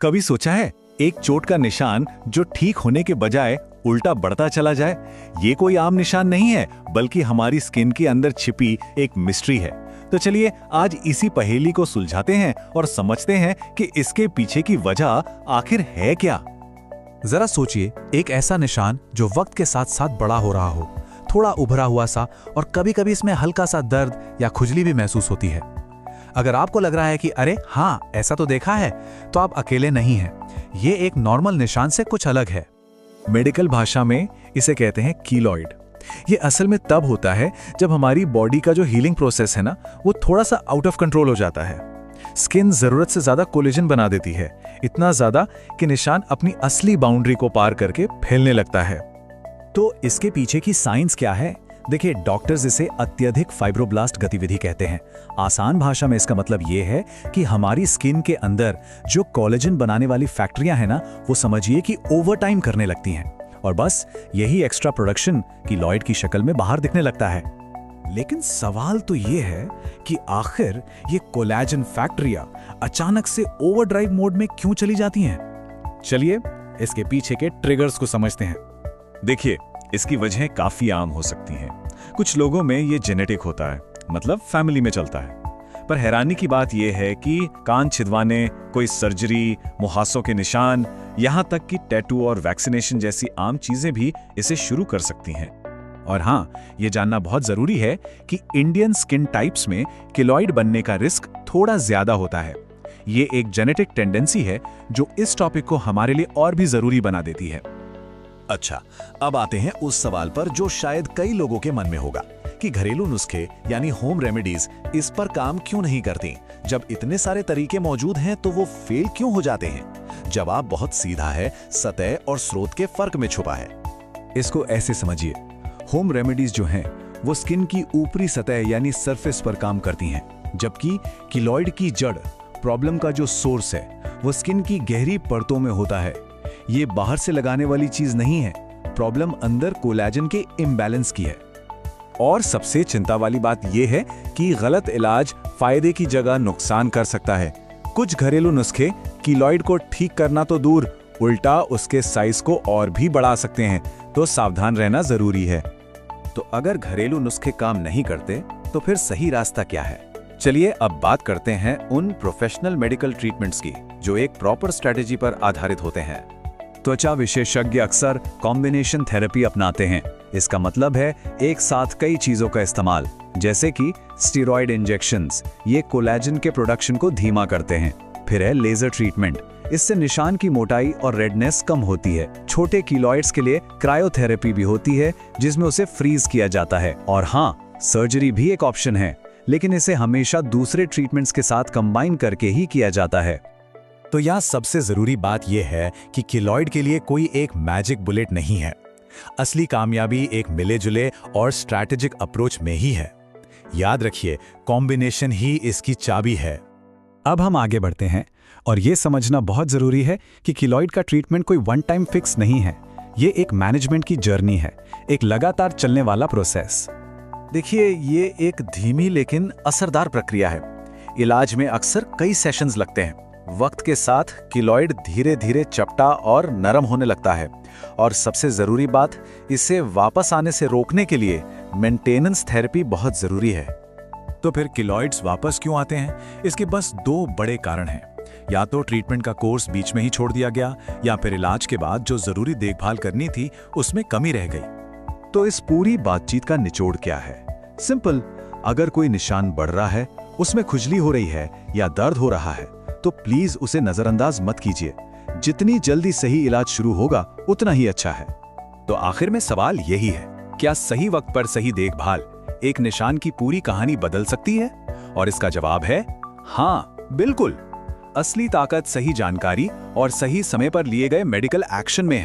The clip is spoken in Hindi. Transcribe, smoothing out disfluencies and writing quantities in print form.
कभी सोचा है एक चोट का निशान जो ठीक होने के बजाय उल्टा बढ़ता चला जाए? ये कोई आम निशान नहीं है, बल्कि हमारी स्किन के अंदर छिपी एक मिस्ट्री है। तो चलिए आज इसी पहेली को सुलझाते हैं और समझते हैं कि इसके पीछे की वजह आखिर है क्या। जरा सोचिए, एक ऐसा निशान जो वक्त के साथ साथ बड़ा हो रहा हो, थोड़ा उभरा हुआ सा, और कभी-कभी इसमें हल्का सा दर्द या खुजली भी महसूस होती है। अगर आपको लग रहा है कि अरे हाँ, ऐसा तो देखा है, तो आप अकेले नहीं हैं। ये एक नॉर्मल निशान से कुछ अलग है। मेडिकल भाषा में इसे कहते हैं कीलॉइड। ये असल में तब होता है जब हमारी बॉडी का जो हीलिंग प्रोसेस है ना, वो थोड़ा सा आउट ऑफ कंट्रोल हो जाता है। स्किन जरूरत से ज्यादा कोलेजन बना देती है, इतना ज्यादा कि निशान अपनी असली बाउंड्री को पार करके फैलने लगता है। तो इसके पीछे की साइंस क्या है? देखिए, डॉक्टर्स इसे अत्यधिक फाइब्रोब्लास्ट गतिविधि कहते हैं। आसान भाषा में इसका मतलब ये है कि हमारी स्किन के अंदर जो कोलेजन बनाने वाली फैक्ट्रियां हैं ना, वो समझिए कि ओवरटाइम करने लगती हैं, और बस यही एक्स्ट्रा प्रोडक्शन कीलॉइड की शक्ल में बाहर दिखने लगता है। लेकिन सवाल तो ये है कि आखिर ये कोलेजन फैक्ट्रियां अचानक से ओवरड्राइव मोड में क्यों चली जाती हैं? चलिए इसके पीछे के ट्रिगर्स को समझते हैं। देखिए, इसकी वजहें काफी आम हो सकती हैं। कुछ लोगों में ये जेनेटिक होता है, मतलब फैमिली में चलता है। पर हैरानी की बात यह है कि कान छिदवाने, कोई सर्जरी, मुहासों के निशान, यहां तक कि टैटू और वैक्सीनेशन जैसी आम चीजें भी इसे शुरू कर सकती हैं। और हाँ, ये जानना बहुत जरूरी है कि इंडियन स्किन टाइप्स में कीलॉइड बनने का रिस्क थोड़ा ज्यादा होता है। ये एक जेनेटिक टेंडेंसी है जो इस टॉपिक को हमारे लिए और भी जरूरी बना देती है। अच्छा, अब आते हैं उस सवाल पर जो शायद कई लोगों के मन में होगा कि घरेलू नुस्खे यानी होम रेमेडीज इस पर काम क्यों नहीं करती। जब इतने सारे तरीके मौजूद हैं तो वो फेल क्यों हो जाते हैं? जवाब बहुत सीधा है, सतह और स्रोत के फर्क में छुपा है। इसको ऐसे समझिए, होम रेमेडीज जो हैं वो स्किन की ऊपरी सतह यानी सरफेस पर काम करती हैं, जबकि कीलॉइड की जड़, प्रॉब्लम का जो सोर्स है, वो स्किन की गहरी परतों में होता है। ये बाहर से लगाने वाली चीज नहीं है, प्रॉब्लम अंदर कोलेजन के इम्बैलेंस की है। और सबसे चिंता वाली बात यह है कि गलत इलाज फायदे की जगह नुकसान कर सकता है। कुछ घरेलू नुस्खे कीलॉइड को ठीक करना तो दूर, उल्टा उसके साइज को और भी बढ़ा सकते हैं, तो सावधान रहना जरूरी है। तो अगर घरेलू नुस्खे काम नहीं करते तो फिर सही रास्ता क्या है? चलिए अब बात करते हैं उन प्रोफेशनल मेडिकल ट्रीटमेंट्स की जो एक प्रॉपर स्ट्रेटेजी पर आधारित होते हैं। त्वचा विशेषज्ञ अक्सर कॉम्बिनेशन थेरेपी अपनाते हैं। इसका मतलब है एक साथ कई चीजों का इस्तेमाल, जैसे कि स्टेरॉइड इंजेक्शंस, ये कोलेजन के प्रोडक्शन को धीमा करते हैं। फिर है लेजर ट्रीटमेंट, इससे निशान की मोटाई और रेडनेस कम होती है। छोटे कीलॉइड्स के लिए क्रायोथेरेपी भी होती है, जिसमें उसे फ्रीज किया जाता है। और हाँ, सर्जरी भी एक ऑप्शन है, लेकिन इसे हमेशा दूसरे ट्रीटमेंट्स के साथ कंबाइन करके ही किया जाता है। तो यहाँ सबसे जरूरी बात यह है कि कीलॉइड के लिए कोई एक मैजिक बुलेट नहीं है। असली कामयाबी एक मिले जुले और स्ट्रैटेजिक अप्रोच में ही है। याद रखिए, कॉम्बिनेशन ही इसकी चाबी है। अब हम आगे बढ़ते हैं, और यह समझना बहुत जरूरी है कि कीलॉइड का ट्रीटमेंट कोई वन टाइम फिक्स नहीं है। ये एक मैनेजमेंट की जर्नी है, एक लगातार चलने वाला प्रोसेस। देखिए, ये एक धीमी लेकिन असरदार प्रक्रिया है। इलाज में अक्सर कई सेशंस लगते हैं। वक्त के साथ कीलॉइड धीरे धीरे चपटा और नरम होने लगता है, और सबसे जरूरी बात, इसे वापस आने से रोकने के लिए मेंटेनेंस थेरेपी बहुत जरूरी है। तो फिर कीलॉइड्स वापस क्यों आते हैं? इसके बस दो बड़े कारण हैं। या तो ट्रीटमेंट का कोर्स बीच में ही छोड़ दिया गया, या फिर इलाज के बाद जो जरूरी देखभाल करनी थी उसमें कमी रह गई। तो इस पूरी बातचीत का निचोड़ क्या है? सिंपल, अगर कोई निशान बढ़ रहा है, उसमें खुजली हो रही है या दर्द हो रहा है, तो प्लीज उसे नजरअंदाज मत कीजिए। जितनी जल्दी सही इलाज शुरू होगा उतना ही अच्छा है। तो आखिर में सवाल यही है, क्या सही वक्त पर सही देखभाल एक निशान की पूरी कहानी बदल सकती है? और इसका जवाब है हाँ, बिल्कुल। असली ताकत सही जानकारी और सही समय पर लिए गए मेडिकल एक्शन में है।